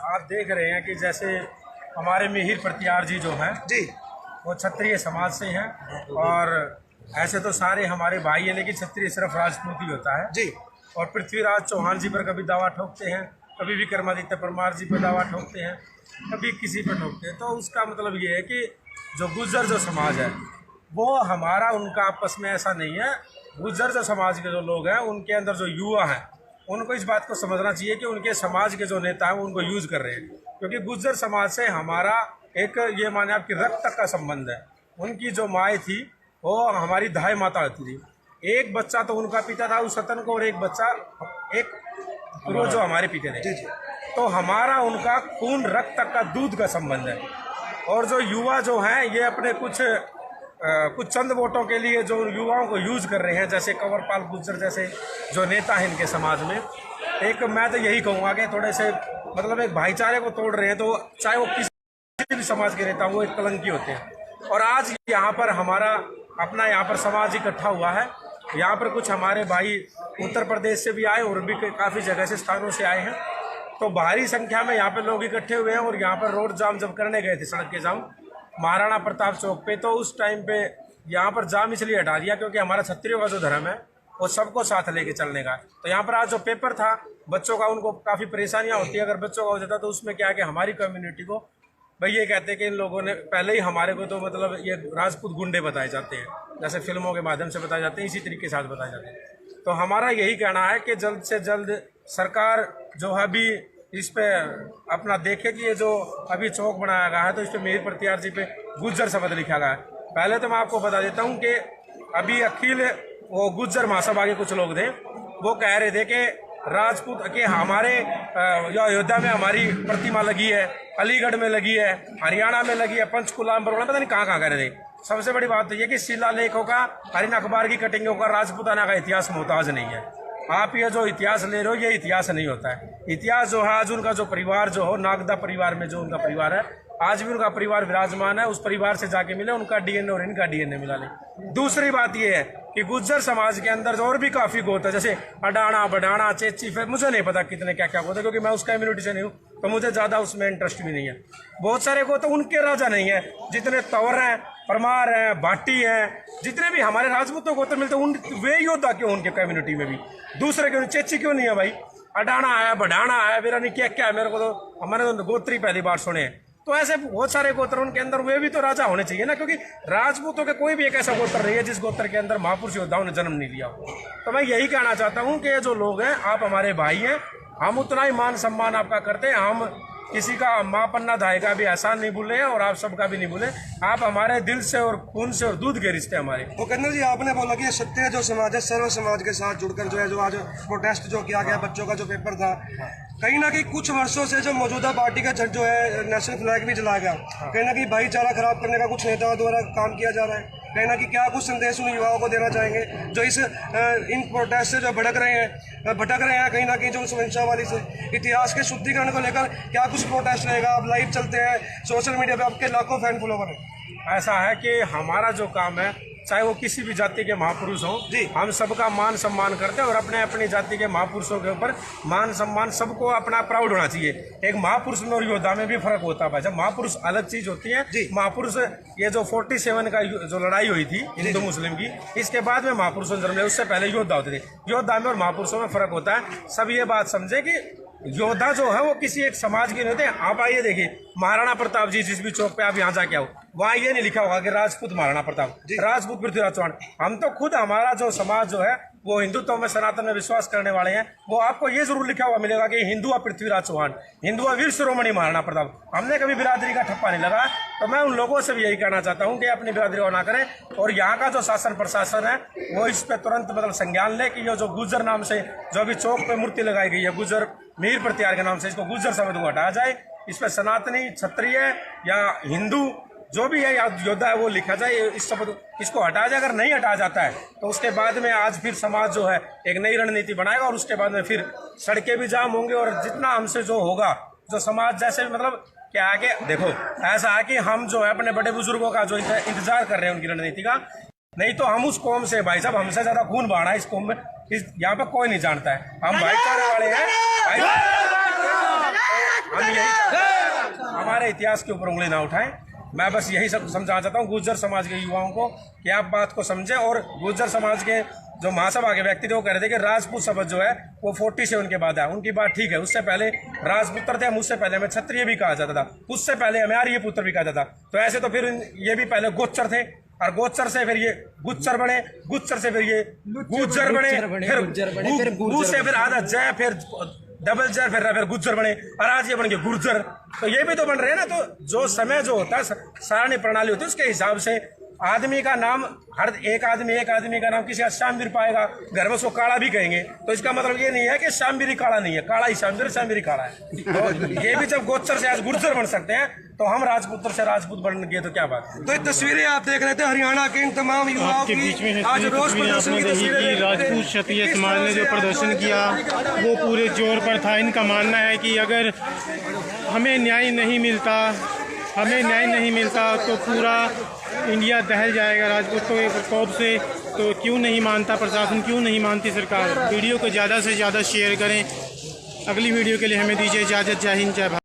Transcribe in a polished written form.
आप देख रहे हैं कि जैसे हमारे मिहिर प्रतियार जी जो हैं जी, वो क्षत्रिय समाज से हैं और ऐसे तो सारे हमारे भाई हैं, लेकिन क्षत्रिय सिर्फ राजपूत ही होता है जी, और पृथ्वीराज चौहान जी पर कभी दावा ठोकते हैं, कभी विक्रमादित्य परमार जी पर दावा ठोकते हैं, कभी किसी पर ठोकते हैं। तो उसका मतलब ये है कि जो गुज्जर जो समाज है वो हमारा उनका आपस में ऐसा नहीं है। गुज्जर जो समाज के जो लोग हैं उनके अंदर जो युवा हैं उनको इस बात को समझना चाहिए कि उनके समाज के जो नेता हैं वो उनको यूज़ कर रहे हैं, क्योंकि गुज्जर समाज से हमारा एक ये माने आपकी रक्त का संबंध है। उनकी जो माँ थी वो हमारी दाई माता होती थी। एक बच्चा तो उनका पिता था उस सतन को और एक बच्चा एक वो जो हमारे पिता थे। तो हमारा उनका खून रक्त का दूध का संबंध है। और जो युवा जो हैं ये अपने कुछ चंद वोटों के लिए जो युवाओं को यूज़ कर रहे हैं, जैसे कंवरपाल गुर्जर जैसे जो नेता हैं इनके समाज में, एक मैं तो यही कहूँगा कि थोड़े से मतलब एक भाईचारे को तोड़ रहे हैं। तो चाहे वो किसी भी समाज के नेता वो एक कलंकी होते हैं। और आज यहाँ पर हमारा अपना यहाँ पर समाज इकट्ठा हुआ है। यहाँ पर कुछ हमारे भाई उत्तर प्रदेश से भी आए और भी काफ़ी जगह से स्थानों से आए हैं। तो भारी संख्या में यहाँ पर लोग इकट्ठे हुए हैं और यहाँ पर रोड जाम जब करने गए थे, सड़क के जाम महाराणा प्रताप चौक पे, तो उस टाइम पे यहाँ पर जाम इसलिए हटा दिया क्योंकि हमारा क्षत्रियों का जो धर्म है वो सबको साथ लेके चलने का। तो यहाँ पर आज जो पेपर था बच्चों का, उनको काफ़ी परेशानियाँ होती है। अगर बच्चों का हो जाता तो उसमें क्या है कि हमारी कम्युनिटी को भाई ये कहते हैं कि इन लोगों ने पहले ही हमारे को तो मतलब ये राजपूत गुंडे बताए जाते हैं, जैसे फिल्मों के माध्यम से बताए जाते हैं, इसी तरीके से बताए जाते हैं। तो हमारा यही कहना है कि जल्द से जल्द सरकार जो है अभी इस पे अपना देखे कि ये जो अभी चौक बनाया गया है तो इस पे मिहिर प्रतियार जी पे गुज्जर शब्द लिखा गया है। पहले तो मैं आपको बता देता हूँ कि अभी अखिल वो गुज्जर महासभा के कुछ लोग थे, वो कह रहे थे कि राजपूत के हमारे अयोध्या में हमारी प्रतिमा लगी है, अलीगढ़ में लगी है, हरियाणा में लगी है, पंचकुला में, पता नहीं कहाँ कह रहे थे। सबसे बड़ी बात तो ये कि शिलालेखों का, हरिन अखबार की कटिंगों का राजपूताना का इतिहास मोहताज नहीं है। आप ये जो इतिहास ले रहे हो ये इतिहास नहीं होता है। इतिहास जो है आज उनका जो परिवार जो हो, नागदा परिवार में जो उनका परिवार है, आज भी उनका परिवार विराजमान है। उस परिवार से जाके मिले, उनका डीएनए और इनका डीएनए मिला ले। दूसरी बात ये है कि गुज्जर समाज के अंदर और भी काफ़ी गोत है, जैसे अडाना, बडाना, चेची, फिर मुझे नहीं पता कितने क्या क्या गोत है, क्योंकि मैं उस कम्युनिटी से नहीं हूँ तो मुझे ज़्यादा उसमें इंटरेस्ट भी नहीं है। बहुत सारे गोत उनके राजा नहीं है, जितने तंवर हैं, परमार हैं, भाटी हैं, जितने भी हमारे राजपूतों गोत्र मिलते हैं उन वे योद्धा क्यों उनके कम्युनिटी में भी, दूसरे क्यों, चेची क्यों नहीं है भाई? अडाना है, बढ़ाना है, मेरा नहीं क्या क्या है, मेरे को तो हमारे तो गोत्री पहली बार सुने हैं। तो ऐसे बहुत सारे गोत्र उनके अंदर वे भी तो राजा होने चाहिए ना, क्योंकि राजपूतों के कोई भी एक ऐसा गोत्र नहीं है जिस गोत्र के अंदर महापुरुष योद्धाओं ने जन्म नहीं लिया हो। तो मैं यही कहना चाहता हूँ कि ये जो लोग हैं आप हमारे भाई हैं, हम उतना ही मान सम्मान आपका करते हैं। हम किसी का माँ पन्ना धाय का भी एहसान नहीं भूले हैं और आप सबका भी नहीं भूले। आप हमारे दिल से और खून से और दूध के रिश्ते हमारे। तो कर्नल जी आपने बोला कि क्षत्रिय जो समाज है सर्व समाज के साथ जुड़कर जो है, जो आज प्रोटेस्ट जो किया गया, बच्चों का जो पेपर था, कहीं ना कहीं कुछ वर्षों से जो मौजूदा पार्टी का जो है नेशनल फ्लैग भी जलाया गया, कहीं ना कहीं भाईचारा खराब करने का कुछ नेताओं द्वारा काम किया जा रहा है। कहीं ना कहीं क्या कुछ संदेश उन युवाओं को देना चाहेंगे जो इस इन प्रोटेस्ट से जो भटक रहे हैं कहीं ना कहीं जो उस वंशावली से, इतिहास के शुद्धिकरण को लेकर क्या कुछ प्रोटेस्ट रहेगा? आप लाइव चलते हैं सोशल मीडिया पे, आपके लाखों फैन फॉलोवर हैं। ऐसा है कि हमारा जो काम है, चाहे वो किसी भी जाति के महापुरुष हों जी, हम सबका मान सम्मान करते हैं और अपने अपनी जाति के महापुरुषों के ऊपर मान सम्मान सबको अपना प्राउड होना चाहिए। एक महापुरुष में और योद्धा में भी फर्क होता है। जब महापुरुष अलग चीज होती है जी, महापुरुष ये जो 47 का जो लड़ाई हुई थी हिंदू मुस्लिम की, इसके बाद में महापुरुषों जन्म लिया, उससे पहले योद्धा होते थे। योद्धा में और महापुरुषों में फर्क होता है। सब ये बात समझे कि योद्धा जो है वो किसी एक समाज के नहीं होते। आप आइए देखिए महाराणा प्रताप जी जिस भी चौक पे आप यहाँ जाके आओ, वहाँ ये नहीं लिखा होगा कि राजपूत महाराणा प्रताप, राजपूत पृथ्वीराज चौहान। हम तो खुद हमारा जो समाज जो है वो हिंदुत्व में, सनातन में विश्वास करने वाले हैं, वो आपको ये जरूर लिखा हुआ मिलेगा कि हिंदुआ पृथ्वीराज चौहान, हिंदुआ वीर शिरोमणि महाराणा प्रताप। हमने कभी बिरादरी का ठप्पा नहीं लगा। तो मैं उन लोगों से भी यही कहना चाहता हूँ कि अपनी बिरादरी को ना करें और यहाँ का जो शासन प्रशासन है वो इस पर तुरंत मतलब संज्ञान ले कि ये जो गुज्जर नाम से जो अभी चौक पे मूर्ति लगाई गई है, गुज्जर मिहिर प्रतियार के नाम से, इसको गुज्जर शब्द को हटाया जाए। इस पर सनातनी, क्षत्रिय या हिंदू जो भी है या योद्धा है वो लिखा जाए, इस शब्द इसको हटाया जाए। अगर नहीं हटाया जाता है तो उसके बाद में आज फिर समाज जो है एक नई रणनीति बनाएगा और उसके बाद में फिर सड़कें भी जाम होंगे और जितना हमसे जो होगा, जो समाज जैसे मतलब क्या है कि देखो ऐसा है कि हम जो है अपने बड़े बुजुर्गों का जो इंतजार कर रहे हैं उनकी रणनीति का, नहीं तो हम उस कौम से भाई साहब हमसे ज्यादा खून बहा है इस कौम में, यहाँ पे कोई नहीं जानता है। हम भाईचारे वाले हैं। हम यही हमारे इतिहास के ऊपर उंगली ना उठाएं। मैं बस यही सब समझाना चाहता हूँ गुर्जर समाज के युवाओं को कि आप बात को समझें। और गुर्जर समाज के जो महासभा के व्यक्ति थे वो कह रहे थे कि राजपूत शब्द जो है वो 47 के बाद है। उनकी बात ठीक है, उससे पहले राजपुत्र थे, हम उससे पहले हमें क्षत्रिय भी कहा जाता था, उससे पहले हमें आर्य पुत्र भी कहा जाता। तो ऐसे तो फिर ये भी पहले गोचर थे, और गोचर से फिर ये गुच्चर बने, गुच्चर से फिर ये गुज्जर बने, फिर गु से फिर आधा जय, फिर डबल जर, फिर गुज्जर बने, और आज ये बन गए गुर्जर। तो ये भी तो बन रहे हैं ना। तो जो समय जो होता है सारणी प्रणाली होती है उसके हिसाब से आदमी का नाम हर एक आदमी का नाम किसी का श्यामवीर पाएगा, घर में उसको काला भी कहेंगे। तो इसका मतलब ये नहीं है कि श्यामवीर काला नहीं है, काला ही श्यामवीर काला है। तो ये भी जब गोचर से आज गुर्जर बन सकते हैं तो हम राजपुत्र से राजपूत बन गए तो क्या बात है। तो ये तस्वीरें आप देख रहे थे हरियाणा के इन तमाम युवाओं के बीच में आज रोज प्रदर्शन की तस्वीरें राजपूत क्षत्रिय समाज ने जो प्रदर्शन किया वो पूरे जोर पर था। इनका मानना है कि अगर हमें न्याय नहीं मिलता तो पूरा इंडिया दहल जाएगा राजपूतों के प्रकोप से। तो क्यों नहीं मानता प्रशासन, क्यों नहीं मानती सरकार। वीडियो को ज़्यादा से ज़्यादा शेयर करें। अगली वीडियो के लिए हमें दीजिए इजाज़त। जय हिंद, जय भारत।